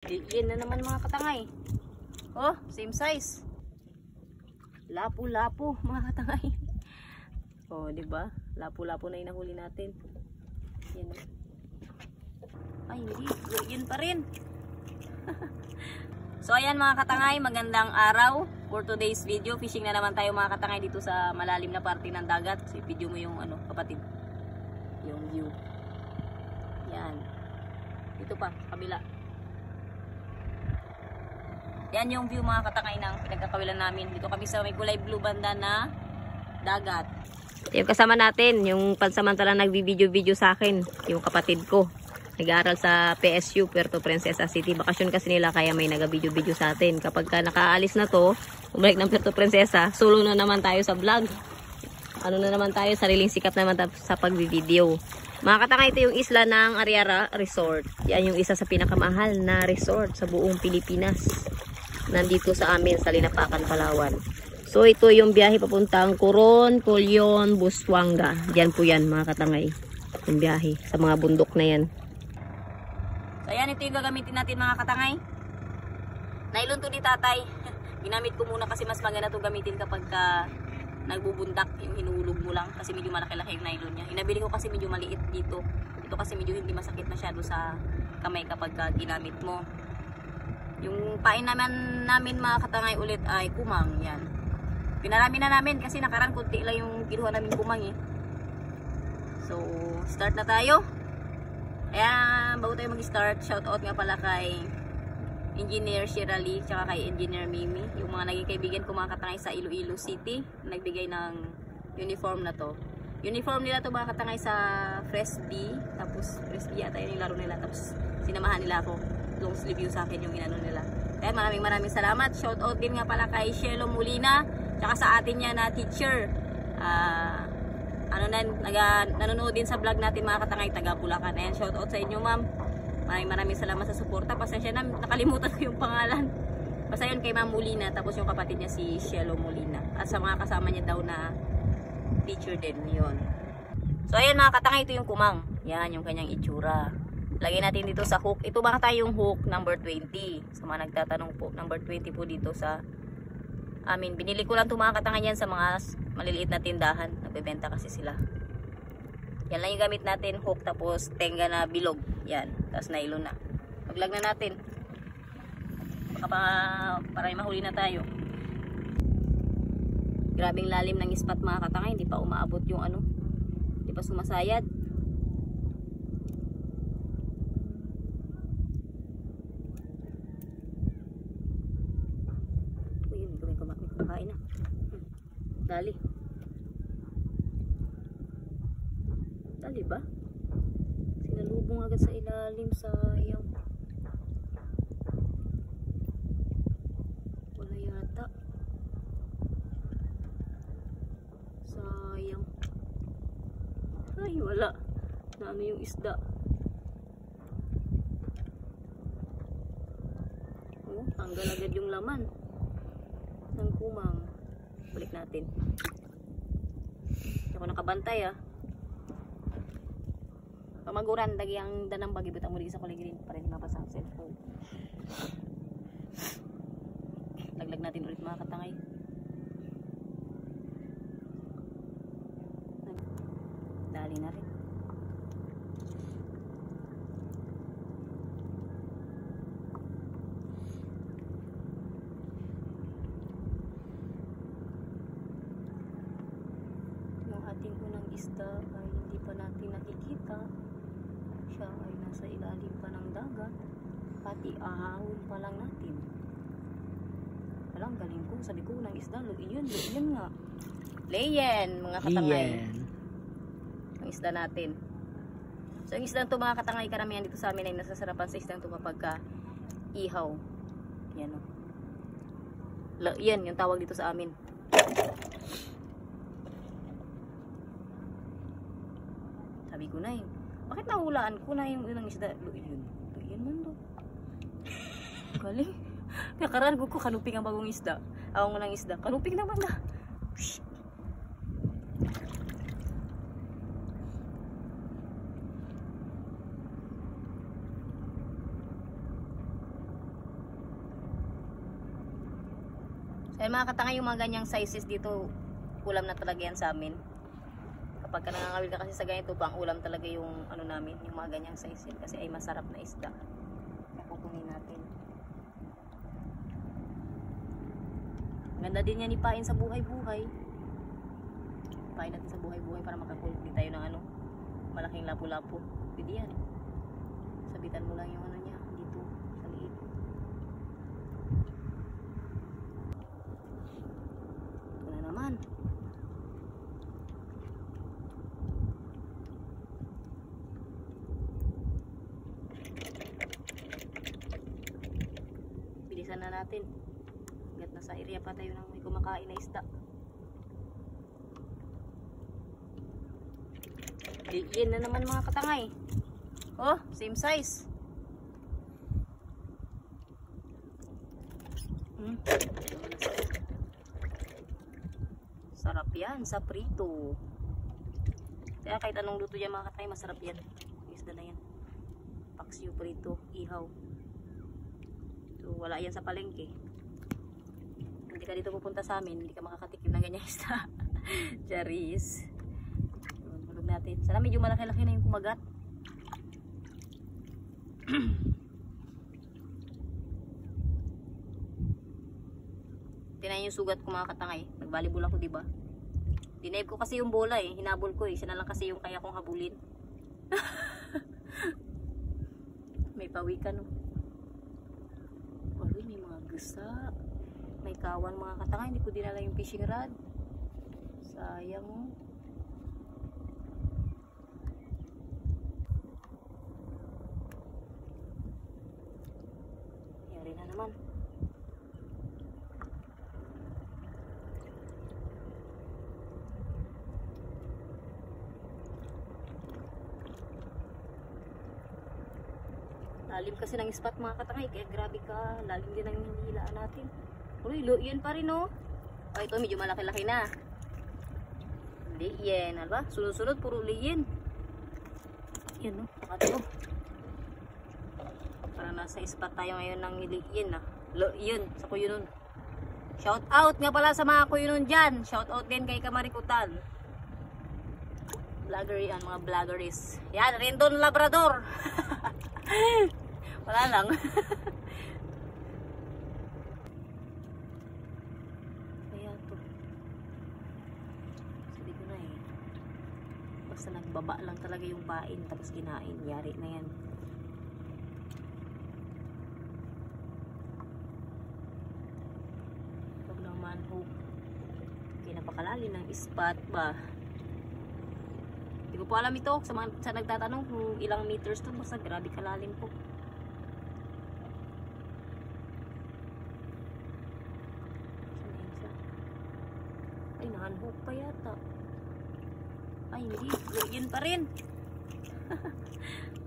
Yan na naman mga katangay. Oh, same size. Lapu-lapu mga katangay. Oh, di ba? Lapu-lapu na inahuli natin. Yan. Ay, hindi. Yun pa rin. So, ayan mga katangay. Magandang araw for today's video. Fishing na naman tayo mga katangay dito sa malalim na parte ng dagat. So, video mo yung ano, kapatid. Yung view. Yan. Dito pa, kabila. Yan yung view mga katangay ng pinagkakawilan namin. Dito kami sa may kulay blue banda na dagat. Yung kasama natin, yung pansamantalang nagbi-video sa akin, yung kapatid ko. Nag-aaral sa PSU, Puerto Princesa City. Bakasyon kasi nila kaya may nag-video sa atin. Kapag ka nakaalis na to, umalik ng Puerto Princesa, solo na naman tayo sa vlog. Ano na naman tayo, sariling sikat naman sa pag-video. Mga katangay, ito yung isla ng Ariara Resort. Yan yung isa sa pinakamahal na resort sa buong Pilipinas. Nandito sa amin sa Linapakan, Palawan. So ito yung biyahe papuntang Coron, Colyon, Busuanga. Diyan po yan mga katangay. Yung biyahe sa mga bundok na yan. So ayan, ito yung gagamitin natin mga katangay. Nylon to ni tatay. Ginamit ko muna kasi mas maganda to gamitin kapag nagbubundak, yung hinuhulog mo lang. Kasi medyo malaki-laki yung nylon niya. Inabili ko kasi medyo maliit dito. Ito kasi medyo hindi masakit masyado sa kamay kapag ginamit mo. Yung pain namin mga katangay ulit ay kumang. Yan. Pinarami na namin kasi nakaraan kunti lang yung kinuha namin kumang eh. So, start na tayo. Kaya, bago tayo mag-start, shoutout nga pala kay Engineer Shirley, tsaka kay Engineer Mimi. Yung mga naging kaibigan ko mga katangay sa Iloilo City, nagbigay ng uniform na to. Uniform nila to mga katangay sa Fresbee. Tapos, Fresbee yata yun yung laro nila. Tapos, sinamahan nila ako. Long sleeve yung sa akin yung inano nila. Kaya maraming salamat. Shoutout din nga pala kay Shelo Molina, tsaka sa atin niya na teacher. Nanonood din sa vlog natin mga katangay, taga Bulacan. Ayan, shoutout sa inyo ma'am. Maraming salamat sa suporta. Pasensya na, nakalimutan ko yung pangalan. Basta yun kay Ma'am Molina, tapos yung kapatid niya si Shelo Molina. At sa mga kasama niya daw na teacher din, yun. So ayan mga katangay, ito yung kumang. Yan, yung kanyang itsura. Lagay natin dito sa hook. Ito baka tayong hook number 20. Sa mga nagtatanong po, number 20 po dito sa amin. Binili ko lang ito mga katangay yan sa mga maliliit na tindahan. Nagbebenta kasi sila. Yan lang yung gamit natin. Hook tapos tenga na bilog. Yan. Tapos nylon na. Maglag na natin. Baka para mahuli na tayo. Grabing lalim ng ispat mga katangay. Hindi pa umaabot yung ano. Hindi pa sumasayad. Uy, may kumakain na. Dali. Dali ba? Sinalubong agad sa ilalim sa iyong. Wala yata. Sayang. Ay, wala. Naano yung isda. Oh, tanggal agad yung laman ng kumang. Balik natin. Hindi ako nakabantay ah. Pamaguran, lagi ang danang bagi butang muli sa kulay green para hindi mabasa ang cellphone. Laglag natin ulit mga katangay. Dali na rin. Yung ating unang isda ay hindi pa natin nakikita. Siya ay nasa ilalim pa ng dagat. Pati ahawin pa lang natin. Walang galing ko. Sabi ko ng isda. Luiyan nga. Leyen, mga katangay. Ang isda natin. So yung isda ito mga katangay, karamihan dito sa amin ay nasasarapan sa isda ito kapag ihaw. Yan o. Leyen, yung tawag dito sa amin. Sabi ko na bakit nahulaan ko na yung unang isda? Luiyan man do. Galing. Nakaraan ko kanuping ang bagong isda. Ang unang isda. Kanuping naman na. Kaya mga katangay, yung mga ganyang sizes dito, ulam na talaga yan sa amin. Kapag ka nangangawil ka kasi sa ganito, pang ulam talaga yung ano namin, yung mga ganyang sizes. Kasi ay masarap na isda. Kaya kukunin natin. Ganda din yan ipain sa buhay-buhay. Ipain natin sa buhay-buhay para makakulit din tayo ng ano, malaking lapu-lapu. Pwede yan. Sabitan mo lang yung ano niya dito sa liit. Ito na naman. Bilisan na natin. Hanggat nasa area pa tayo nang may kumakain na isda. Yan na naman mga katangay. Oh, same size. Sarap yan sa prito. Kaya kahit anong luto yan mga katangay, masarap yan. Isda na yan. Paksiw, prito, ihaw. So, wala yan sa palengke. Hindi ka dito pupunta sa amin, hindi ka makakatikim ng ganyan isda. Charis. Tulog natin. Sana medyo malaki-laki na yung kumagat. Tinayin yung sugat ko mga katangay. Nag-volleyball ako, diba? Dinaib ko kasi yung bola eh. Hinabol ko eh. Siya na lang kasi yung kaya kong habulin. May pawi ka no. Wala, may mga gasa. May kawan mga katangay. Hindi ko dinala yung fishing rod. Sayang oh. Yari na naman. Lalim kasi ng spot mga katangay. Kaya grabe ka. Lalim din ang hinihilaan natin. Uy, yan pa rin oh. Oh, ito medyo malaki-laki na. Liyen, ano ba? Sunod-sunod, puro liyen. Yan oh, ito. Parang nasa spot tayo ngayon ng liyen ah. Yun, sa Kuyunon. Shout out nga pala sa mga Kuyunon dyan. Shout out din kay Kamarikutan. Vlogger yan, mga vloggeries. Yan, Rendon Labrador. Wala lang. Kaya to. Sabi ko na eh. Basta nagbaba lang talaga yung pain tapos kinain. Yari na yan. Huwag lang manhook. Pinapakalalim ng spot ba? Hindi ko po alam ito. Sa nagtatanong kung ilang meters to. Basta grabe kalalim po. Ay, nahanhook pa yata. Ay, hindi. Yun pa rin.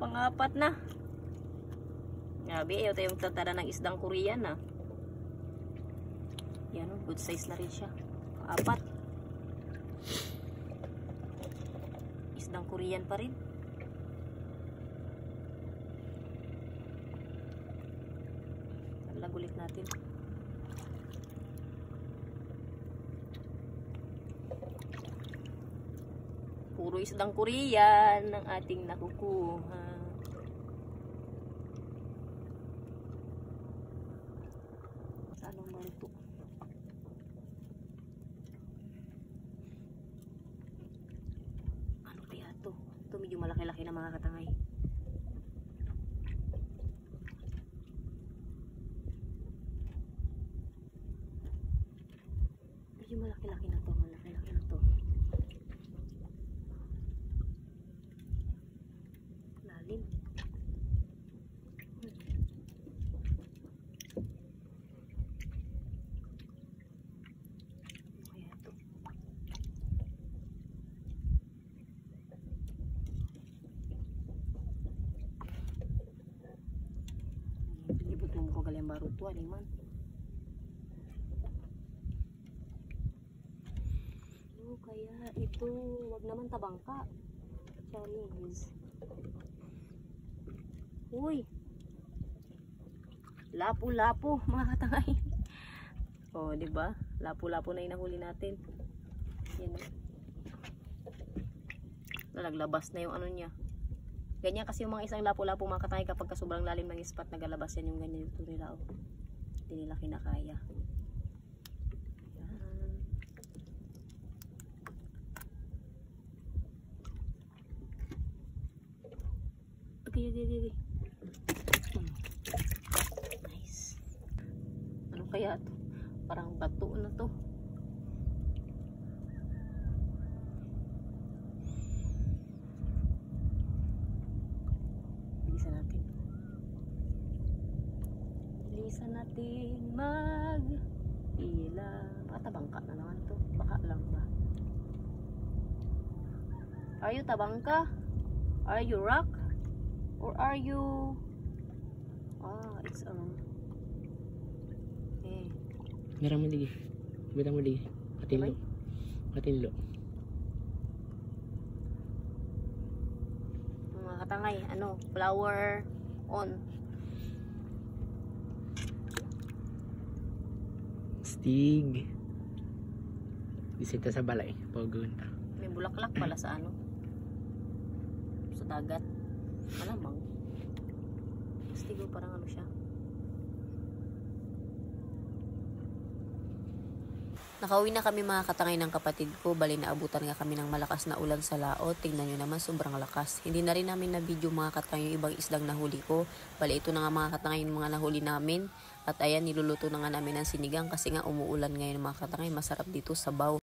Pangapat na. Grabe, ito yung tatara ng isdang Korean ah. Yan o, good size na rin siya. Apat. Isdang Korean pa rin. Lagulit natin. Puro isdang Korean ng ating nakukuha. Saan ang malito? Ano kaya to? Ito medyo malaki-laki na mga katangay. Medyo malaki-laki na to. Malaki-laki na to. Lalim. Kaya to. Ibut mo ko galing baru to animan. Kaya ito, wag naman tabangka. Chinese. Uy. Lapu-lapu, mga katangay. Oh, di ba? Lapo-lapo na yung nahuli natin. Yan. Nalaglabas na yung ano niya. Ganyan kasi yung mga isang lapo-lapo mga katangay kapag sobrang lalim ng spot, nagalabas yan yung ganyan yung nila. Oh. Hindi nila kinakaya. Yan. Okay. Nice. Ano kaya to? Parang bato na to. Bilisan natin mag-ila. Baka tabangka na naman to. Baka lang ba? Are you tabangka? Are you rock? Or are you... it's Meron mo lagi. Meron mo lagi. Katinlo. Katinlo. Mga katangay, flower on. Stig. Bisita sa balay. Pagunta. May bulaklak pala sa sa dagat. Malamang. Stig parang siya. Nakauwi na kami mga katangay ng kapatid ko. Bali naabutan nga kami ng malakas na ulan sa laot. Tingnan nyo naman, sobrang lakas. Hindi na rin namin na video mga katangay yung ibang isdang nahuli ko. Bali ito na nga mga katangay yung mga nahuli namin. At ayan, niluluto na nga namin ng sinigang kasi nga umuulan ngayon mga katangay. Masarap dito, sabaw.